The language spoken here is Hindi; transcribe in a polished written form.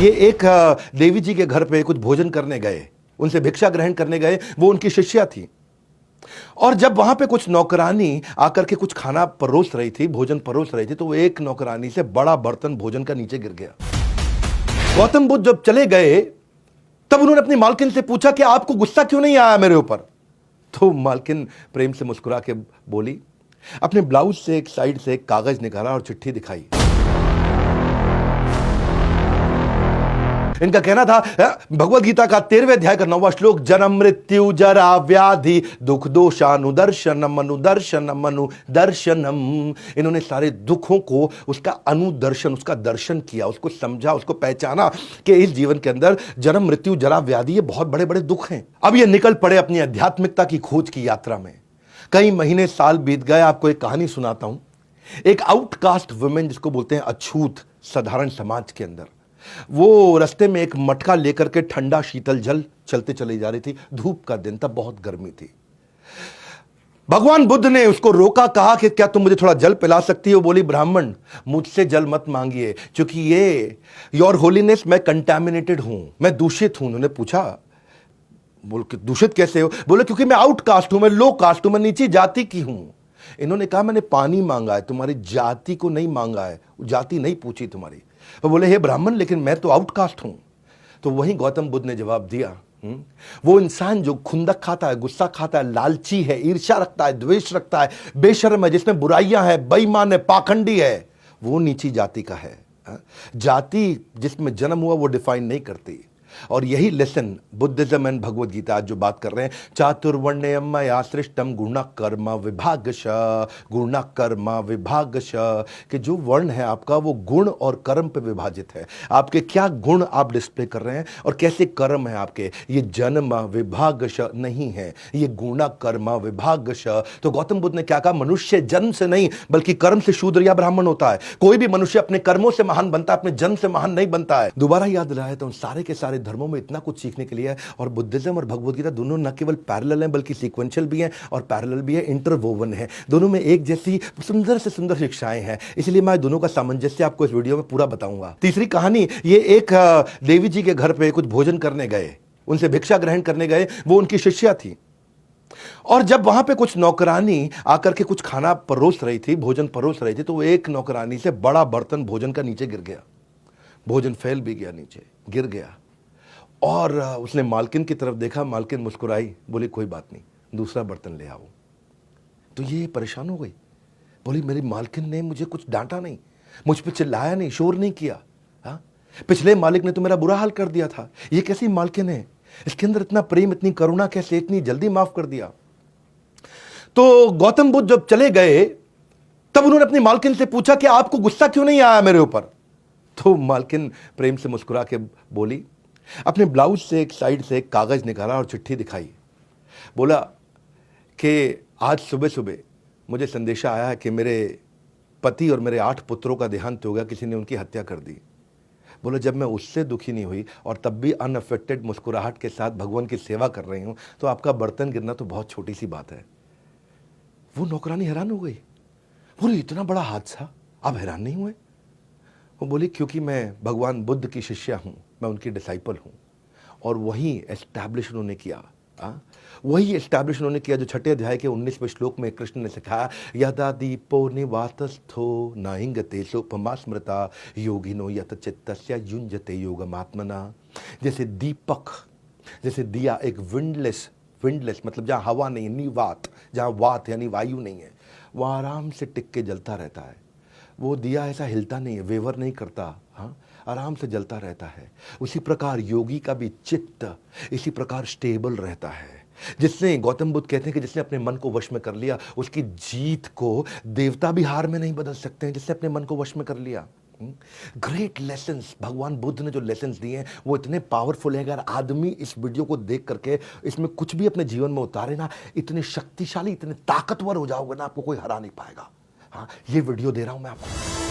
ये एक देवी जी के घर पे कुछ भोजन करने गए, उनसे भिक्षा ग्रहण करने गए। वो उनकी शिष्या थी और जब वहां पे कुछ नौकरानी आकर के कुछ खाना परोस रही थी, भोजन परोस रही थी, तो वो एक नौकरानी से बड़ा बर्तन भोजन का नीचे गिर गया। गौतम बुद्ध जब चले गए तब उन्होंने अपनी मालकिन से पूछा कि आपको गुस्सा क्यों नहीं आया मेरे ऊपर। तो मालकिन प्रेम से मुस्कुरा के बोली, अपने ब्लाउज से एक साइड से एक कागज निकाला और चिट्ठी दिखाई। इनका कहना था भगवत गीता का 13वें अध्याय का 9वां श्लोक, जन्म मृत्यु जरा व्याधि दुख दोषानुदर्शनम अनुदर्शनम अनुदर्शनम। इन्होंने सारे दुखों को उसका अनुदर्शन, उसका दर्शन किया, उसको समझा, उसको पहचाना कि इस जीवन के अंदर जन्म मृत्यु जरा व्याधि ये बहुत बड़े बड़े दुख हैं। अब ये निकल पड़े अपनी आध्यात्मिकता की खोज की यात्रा में। कई महीने साल बीत गए। आपको एक कहानी सुनाता हूं। एक आउटकास्ट वुमेन, जिसको बोलते हैं अछूत साधारण समाज के अंदर, वो रास्ते में एक मटका लेकर के ठंडा शीतल जल चलते चली जा रही थी। धूप का दिन था, बहुत गर्मी थी। भगवान बुद्ध ने उसको रोका, कहा कि क्या तुम मुझे थोड़ा जल पिला सकती हो। बोली, ब्राह्मण मुझसे जल मत मांगिए, क्योंकि ये योर होलीनेस मैं कंटामिनेटेड हूं, मैं दूषित हूं। उन्होंने पूछा, बोल के दूषित कैसे हो। बोले, क्योंकि मैं आउटकास्ट हूं, मैं लो कास्ट हूं, मैं नीची जाति की हूं। इन्होंने कहा, मैंने पानी मांगा है, तुम्हारी जाति को नहीं मांगा है, जाति नहीं पूछी तुम्हारी। वो बोले, हे ब्राह्मण, लेकिन मैं तो आउटकास्ट हूं। तो वहीं गौतम बुद्ध ने जवाब दिया, वो इंसान जो खुंदक खाता है, गुस्सा खाता है, लालची है, ईर्ष्या रखता है, द्वेष रखता है, बेशर्म है, जिसमें बुराइयां हैं, बेईमान है, पाखंडी है, वो नीची जाति का है। जाति जिसमें जन्म हुआ वो डिफाइन नहीं करती। और यही lesson Buddhism and Bhagavad Gita आज जो बात कर रहे हैं, चातुर्वर्ण्यम मया सृष्टम गुण कर्म विभागश, गुण कर्म विभागश, कि जो वर्ण है आपका वो गुण और कर्म पे विभाजित है। आपके क्या गुण आप डिस्प्ले कर रहे हैं और कैसे कर्म है आपके, ये जन्म विभागश नहीं है, ये गुण कर्म विभागश। तो गौतम बुद्ध ने क्या कहा, मनुष्य जन्म से नहीं बल्कि कर्म से शूद्र या ब्राह्मण होता है। कोई भी मनुष्य अपने कर्मों से महान बनता है, अपने जन्म से महान नहीं बनता है। दोबारा याद दिलाया तो सारे के सारे धर्मों में इतना कुछ सीखने के लिए है। और बुद्धिज्म और भगवत गीता दोनों न केवल पैरेलल हैं बल्कि सीक्वेंशियल भी हैं और पैरेलल भी है, इंटरवोवन है। दोनों में एक जैसी सुंदर से सुंदर शिक्षाएं हैं। इसलिए मैं दोनों का सामंजस्य आपको इस वीडियो में पूरा बताऊंगा। तीसरी कहानी, ये एक देवी जी के घर पे कुछ भोजन करने गए, उनसे भिक्षा ग्रहण करने गए। वो उनकी शिष्या थी और जब वहां पे कुछ नौकरानी आकर के कुछ खाना परोस रही थी, भोजन परोस रही थी, तो वो एक नौकरानी से बड़ा बर्तन भोजन का नीचे गिर गया। भोजन फैल भी गया, नीचे गिर गया। और उसने मालकिन की तरफ देखा, मालकिन मुस्कुराई, बोली, कोई बात नहीं, दूसरा बर्तन ले आओ। तो ये परेशान हो गई, बोली, मेरी मालकिन ने मुझे कुछ डांटा नहीं, मुझ पे चिल्लाया नहीं, शोर नहीं किया। हाँ, पिछले मालिक ने तो मेरा बुरा हाल कर दिया था, ये कैसी मालकिन है, इसके अंदर इतना प्रेम, इतनी करुणा कैसे, इतनी जल्दी माफ कर दिया। तो गौतम बुद्ध जब चले गए तब उन्होंने अपनी मालकिन से पूछा कि आपको गुस्सा क्यों नहीं आया मेरे ऊपर। तो मालकिन प्रेम से मुस्कुरा के बोली, अपने ब्लाउज से एक साइड से एक कागज निकाला और चिट्ठी दिखाई। बोला कि आज सुबह सुबह मुझे संदेशा आया है कि मेरे पति और मेरे 8 पुत्रों का देहांत हो गया, किसी ने उनकी हत्या कर दी। बोला, जब मैं उससे दुखी नहीं हुई और तब भी अनअफेक्टेड मुस्कुराहट के साथ भगवान की सेवा कर रही हूं, तो आपका बर्तन गिरना तो बहुत छोटी सी बात है। वो नौकरानी हैरान हो गई, बोली, इतना बड़ा हादसा, आप हैरान नहीं हुए। वो बोली, क्योंकि मैं भगवान बुद्ध की शिष्या हूं, मैं उनकी डिसाइपल हूं। और वही एस्टैब्लिश उन्होंने किया, वही एस्टैब्लिश उन्होंने किया जो 6 अध्याय के 19वें श्लोक में कृष्ण ने सिखाया, यदा दीपो निवातस्थो नाहिंगते सोपमा स्मृता योगिनो यत चित्तस्य युञ्जते योगमात्मना। जैसे दीपक, जैसे दिया, एक विंडलेस मतलब जहां हवा नहीं है, निवात, जहां वात यानी वायु नहीं है, वह आराम से टिक के जलता रहता है। वो दिया ऐसा हिलता नहीं है, वेवर नहीं करता, हाँ, आराम से जलता रहता है। उसी प्रकार योगी का भी चित्त इसी प्रकार स्टेबल रहता है। जिसने, गौतम बुद्ध कहते हैं कि जिसने अपने मन को वश में कर लिया, उसकी जीत को देवता भी हार में नहीं बदल सकते हैं, जिसने अपने मन को वश में कर लिया। ग्रेट लेसन्स, भगवान बुद्ध ने जो लेसन्स दिए हैं वो इतने पावरफुल हैं। अगर आदमी इस वीडियो को देख करके इसमें कुछ भी अपने जीवन में उतारे ना, इतने शक्तिशाली, इतने ताकतवर हो जाओगे ना, आपको कोई हरा नहीं पाएगा। हाँ, ये वीडियो दे रहा हूं मैं आपको।